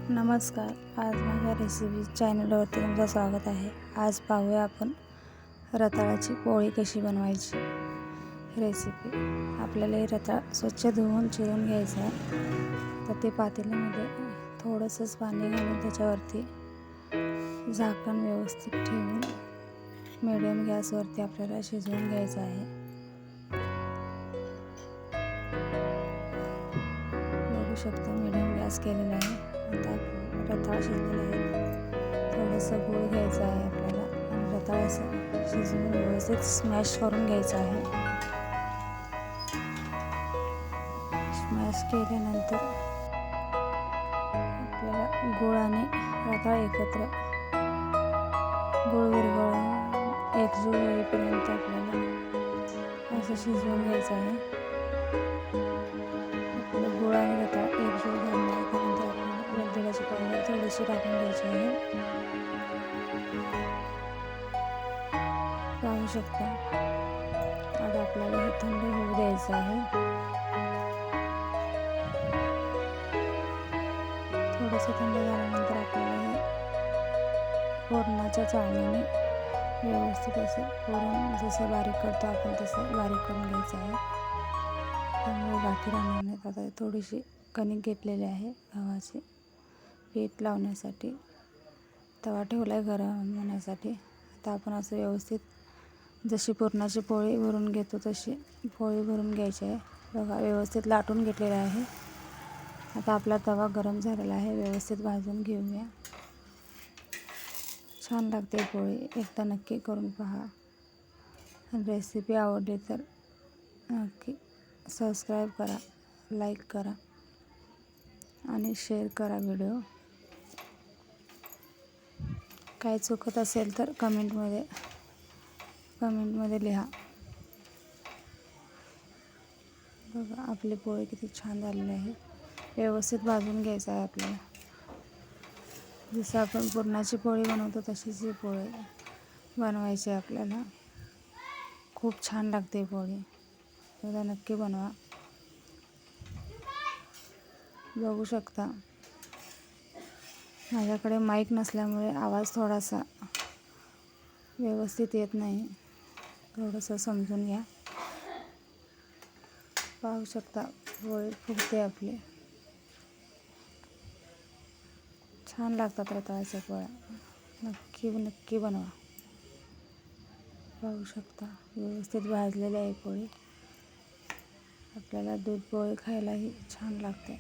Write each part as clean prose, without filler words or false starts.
नमस्कार. आज माझ्या रेसिपी चॅनलवरती तुमचं स्वागत आहे. आज पाहूया आपण रताळाची पोळी कशी बनवायची रेसिपी. आपल्याला हे रताळ स्वच्छ धुवून चिरून घ्यायचं आहे. तर ते पातेल्यामध्ये थोडंसंच पाणी घालून त्याच्यावरती झाकण व्यवस्थित ठेवून मीडियम गॅसवरती आपल्याला शिजवून घ्यायचं आहे. बघू शकता मीडियम गॅस केलेला आहे. आता रताळा शिजलेला आहे. थोडंसं गूळ घ्यायचं आहे आपल्याला आणि रताळा असं शिजवून व्यवस्थित स्मॅश करून घ्यायचं आहे. स्मॅश केल्यानंतर आपल्याला गूळ आणि रताळा एकत्र गूळ विरघळून एकजीव होईपर्यंत आपल्याला असं शिजवून घ्यायचं आहे. आपल्याला गूळ आणि रताळा एकजीव झाल्यानंतर आपल्याला वेलदोड्याची पावडर थोडीशी टाकून घ्यायची आहे. पाहू शकता. आता आपल्याला हे थंड होऊ द्यायचं आहे. थोडंसं थंड झाल्यानंतर आपल्याला हे पुरणाच्या चाळणीने व्यवस्थित असं पुरण जसं बारीक करतो आपण तसं बारीक करून घ्यायचं आहे. त्यामुळे गाठी राहणार नाहीत. आता थोडीशी कणिक घेतलेली आहे गव्हाची पीठ लावण्यासाठी. तवा ठेवला आहे गरम होण्यासाठी. आता आपण असं व्यवस्थित जशी पुरणाची पोळी भरून घेतो तशी पोळी भरून घ्यायची आहे. बघा व्यवस्थित लाटून घेतलेलं आहे. आता आपला तवा गरम झालेला आहे. व्यवस्थित भाजून घेऊया. छान लागते पोळी. एकदा नक्की करून पहा. रेसिपी आवडली तर नक्की सबस्क्राईब करा, लाईक करा आणि शेअर करा व्हिडिओ. काही चुकत असेल तर कमेंटमध्ये लिहा. बघा आपली पोळी किती छान झालेली आहे. व्यवस्थित भाजून घ्यायचं आहे आपल्याला. जसं आपण पुरणाची पोळी बनवतो तशीच ही पोळी बनवायची आहे आपल्याला. खूप छान लागते पोळी. एकदा नक्की बनवा. बघू शकता. माझ्याकडे माईक नसल्यामुळे आवाज थोडासा व्यवस्थित येत नाही. थोडंसं समजून घ्या. पाहू शकता पोळी फुगते आपली. छान लागतात रताळ्याच्या पोळ्या. नक्की बनवा. पाहू शकता व्यवस्थित भाजलेली आहे पोळी. आपल्याला दूध पोळी खायलाही छान लागते.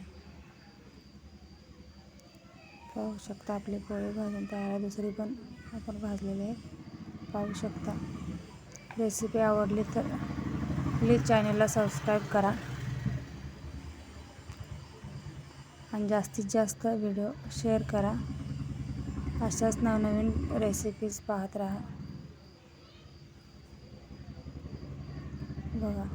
पाहू शकता आपली पोळी भाजून तयार आहे. दुसरी पण आपण भाजलेली आहे. पाहू शकता. रेसिपी आवडली तर प्लीज चॅनलला सबस्क्राईब करा आणि जास्तीत जास्त व्हिडिओ शेअर करा. अशाच नवनवीन रेसिपीज पाहत राहा. बघा